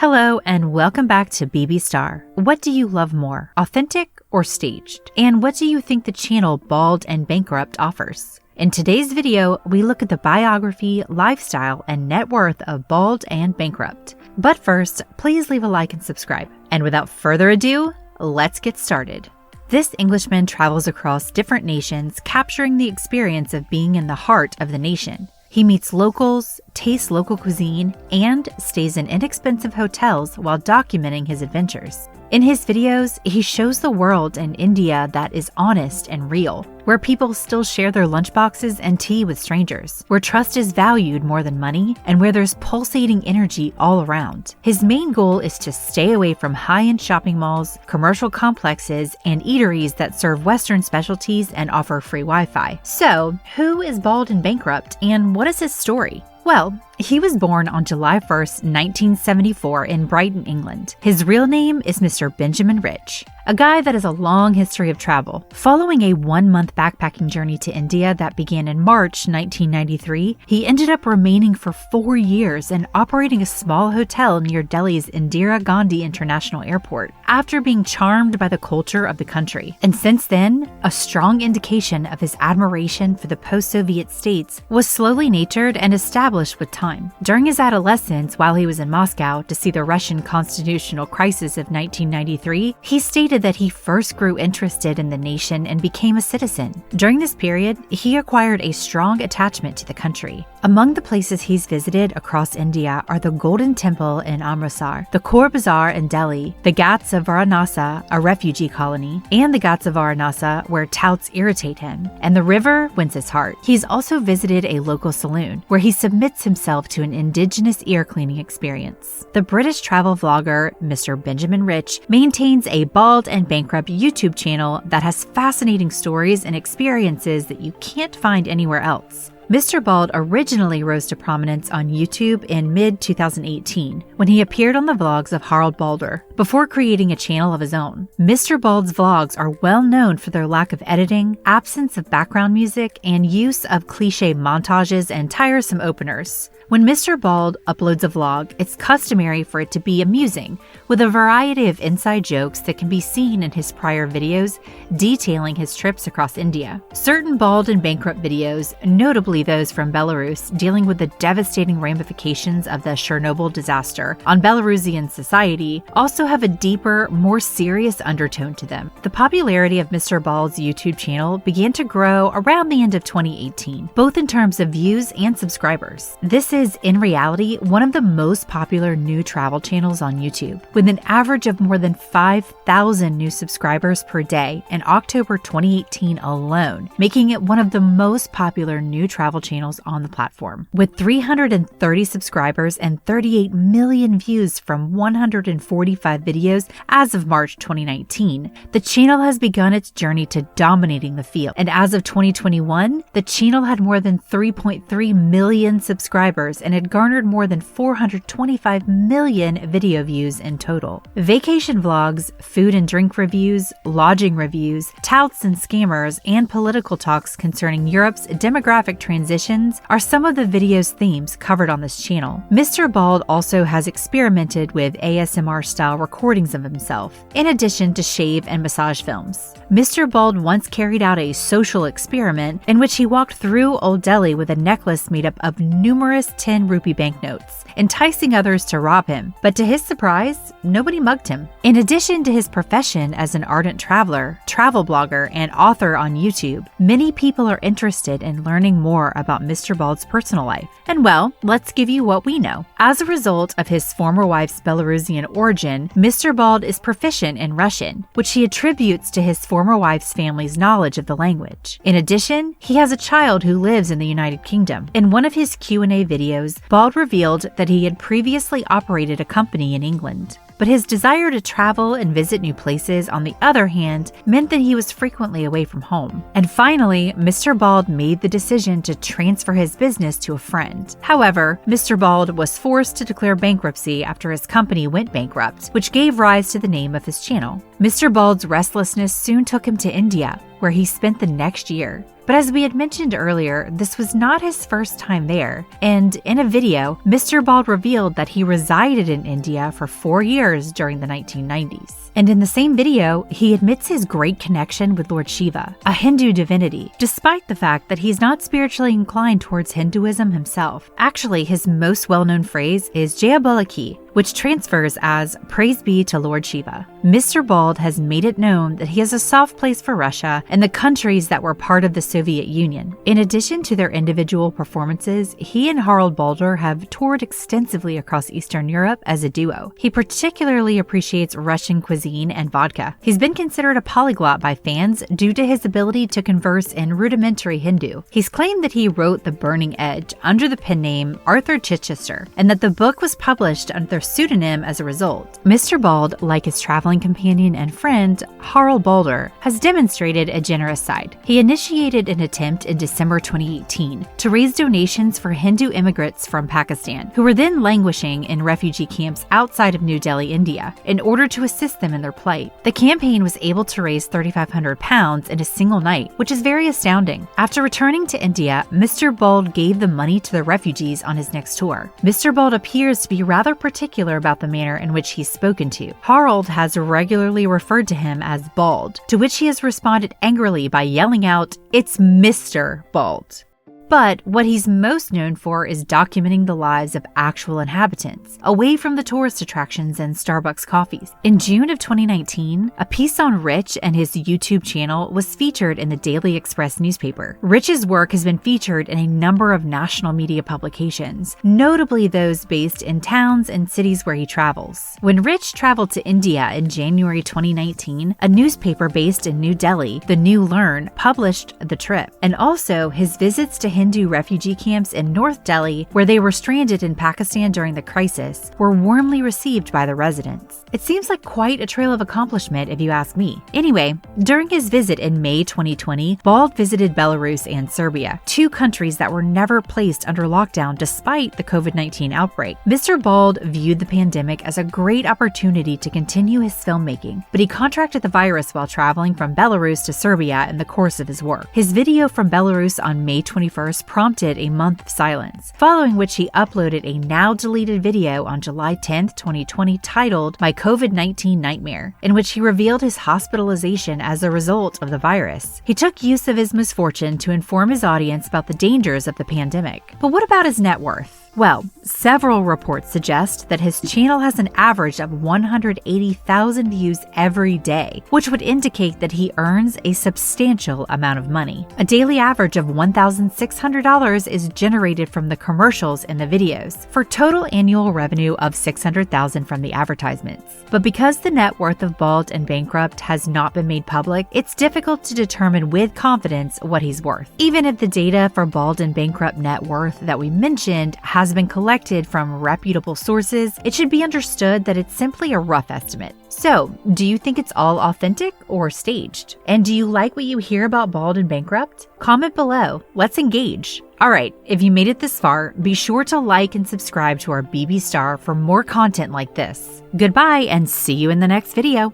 Hello and welcome back to BB Star. What do you love more, authentic or staged? And what do you think the channel Bald and Bankrupt offers? In today's video, we look at the biography, lifestyle, and net worth of Bald and Bankrupt. But first, please leave a like and subscribe. And without further ado, let's get started. This Englishman travels across different nations, capturing the experience of being in the heart of the nation. He meets locals, tastes local cuisine, and stays in inexpensive hotels while documenting his adventures. In his videos, he shows the world an India that is honest and real, where people still share their lunchboxes and tea with strangers, where trust is valued more than money, and where there's pulsating energy all around. His main goal is to stay away from high-end shopping malls, commercial complexes, and eateries that serve Western specialties and offer free Wi-Fi. So, who is Bald and Bankrupt, and what is his story? Well, he was born on July 1st, 1974 in Brighton, England. His real name is Mr. Benjamin Rich, a guy that has a long history of travel. Following a one-month backpacking journey to India that began in March 1993, he ended up remaining for 4 years and operating a small hotel near Delhi's Indira Gandhi International Airport, after being charmed by the culture of the country. And since then, a strong indication of his admiration for the post-Soviet states was slowly nurtured and established with time. During his adolescence, while he was in Moscow to see the Russian constitutional crisis of 1993, he stated that he first grew interested in the nation and became a citizen. During this period, he acquired a strong attachment to the country. Among the places he's visited across India are the Golden Temple in Amritsar, the Khor Bazaar in Delhi, the Ghats of Varanasi, a refugee colony, and the Ghats of Varanasi where touts irritate him, and the river wins his heart. He's also visited a local saloon where he submits himself to an indigenous ear cleaning experience. The British travel vlogger Mr. Benjamin Rich maintains a Bald and Bankrupt YouTube channel that has fascinating stories and experiences that you can't find anywhere else. Mr. Bald originally rose to prominence on YouTube in mid-2018 when he appeared on the vlogs of Harald Balder, before creating a channel of his own. Mr. Bald's vlogs are well known for their lack of editing, absence of background music, and use of cliché montages and tiresome openers. When Mr. Bald uploads a vlog, it's customary for it to be amusing, with a variety of inside jokes that can be seen in his prior videos detailing his trips across India. Certain Bald and Bankrupt videos, notably those from Belarus dealing with the devastating ramifications of the Chernobyl disaster on Belarusian society, also have a deeper, more serious undertone to them. The popularity of Mr. Bald's YouTube channel began to grow around the end of 2018, both in terms of views and subscribers. This is, in reality, one of the most popular new travel channels on YouTube, with an average of more than 5,000 new subscribers per day in October 2018 alone, making it one of the most popular new travel channels on the platform. With 330 subscribers and 38 million views from 145 videos as of March 2019, the channel has begun its journey to dominating the field, and as of 2021, the channel had more than 3.3 million subscribers and had garnered more than 425 million video views in total. Vacation vlogs, food and drink reviews, lodging reviews, touts and scammers, and political talks concerning Europe's demographic transitions are some of the video's themes covered on this channel. Mr. Bald also has experimented with ASMR-style recordings of himself, in addition to shave and massage films. Mr. Bald once carried out a social experiment in which he walked through Old Delhi with a necklace made up of numerous 10 rupee banknotes, enticing others to rob him, but to his surprise, nobody mugged him. In addition to his profession as an ardent traveler, travel blogger, and author on YouTube, many people are interested in learning more about Mr. Bald's personal life. And well, let's give you what we know. As a result of his former wife's Belarusian origin, Mr. Bald is proficient in Russian, which he attributes to his former wife's family's knowledge of the language. In addition, he has a child who lives in the United Kingdom. In one of his Q&A videos, Bald revealed that he had previously operated a company in England. But his desire to travel and visit new places, on the other hand, meant that he was frequently away from home. And finally, Mr. Bald made the decision to transfer his business to a friend. However, Mr. Bald was forced to declare bankruptcy after his company went bankrupt, which gave rise to the name of his channel. Mr. Bald's restlessness soon took him to India, where he spent the next year. But as we had mentioned earlier, this was not his first time there, and in a video, Mr. Bald revealed that he resided in India for 4 years during the 1990s. And in the same video, he admits his great connection with Lord Shiva, a Hindu divinity, despite the fact that he's not spiritually inclined towards Hinduism himself. Actually, his most well-known phrase is Jaya Bola Ki, which transfers as "Praise be to Lord Shiva." Mr. Bald has made it known that he has a soft place for Russia and the countries that were part of the Soviet Union. In addition to their individual performances, he and Harald Balder have toured extensively across Eastern Europe as a duo. He particularly appreciates Russian cuisine and vodka. He's been considered a polyglot by fans due to his ability to converse in rudimentary Hindu. He's claimed that he wrote The Burning Edge under the pen name Arthur Chichester, and that the book was published under pseudonym as a result. Mr. Bald, like his traveling companion and friend, Harald Balder, has demonstrated a generous side. He initiated an attempt in December 2018 to raise donations for Hindu immigrants from Pakistan, who were then languishing in refugee camps outside of New Delhi, India, in order to assist them in their plight. The campaign was able to raise £3,500 in a single night, which is very astounding. After returning to India, Mr. Bald gave the money to the refugees on his next tour. Mr. Bald appears to be rather particular about the manner in which he's spoken to. Harald has regularly referred to him as Bald, to which he has responded angrily by yelling out, "It's Mr. Bald." But what he's most known for is documenting the lives of actual inhabitants, away from the tourist attractions and Starbucks coffees. In June of 2019, a piece on Rich and his YouTube channel was featured in the Daily Express newspaper. Rich's work has been featured in a number of national media publications, notably those based in towns and cities where he travels. When Rich traveled to India in January 2019, a newspaper based in New Delhi, The New Learn, published the trip, and also his visits to Hindu refugee camps in North Delhi, where they were stranded in Pakistan during the crisis, were warmly received by the residents. It seems like quite a trail of accomplishment if you ask me. Anyway, during his visit in May 2020, Bald visited Belarus and Serbia, 2 countries that were never placed under lockdown despite the COVID-19 outbreak. Mr. Bald viewed the pandemic as a great opportunity to continue his filmmaking, but he contracted the virus while traveling from Belarus to Serbia in the course of his work. His video from Belarus on May 21st prompted a month of silence, following which he uploaded a now-deleted video on July 10th, 2020 titled My COVID-19 Nightmare, in which he revealed his hospitalization as a result of the virus. He took use of his misfortune to inform his audience about the dangers of the pandemic. But what about his net worth? Well, several reports suggest that his channel has an average of 180,000 views every day, which would indicate that he earns a substantial amount of money. A daily average of $1,600 is generated from the commercials in the videos, for total annual revenue of $600,000 from the advertisements. But because the net worth of Bald and Bankrupt has not been made public, it's difficult to determine with confidence what he's worth. Even if the data for Bald and Bankrupt net worth that we mentioned has been collected from reputable sources, it should be understood that it's simply a rough estimate. So, do you think it's all authentic or staged? And do you like what you hear about Bald and Bankrupt? Comment below. Let's engage. Alright, if you made it this far, be sure to like and subscribe to our BB Star for more content like this. Goodbye and see you in the next video.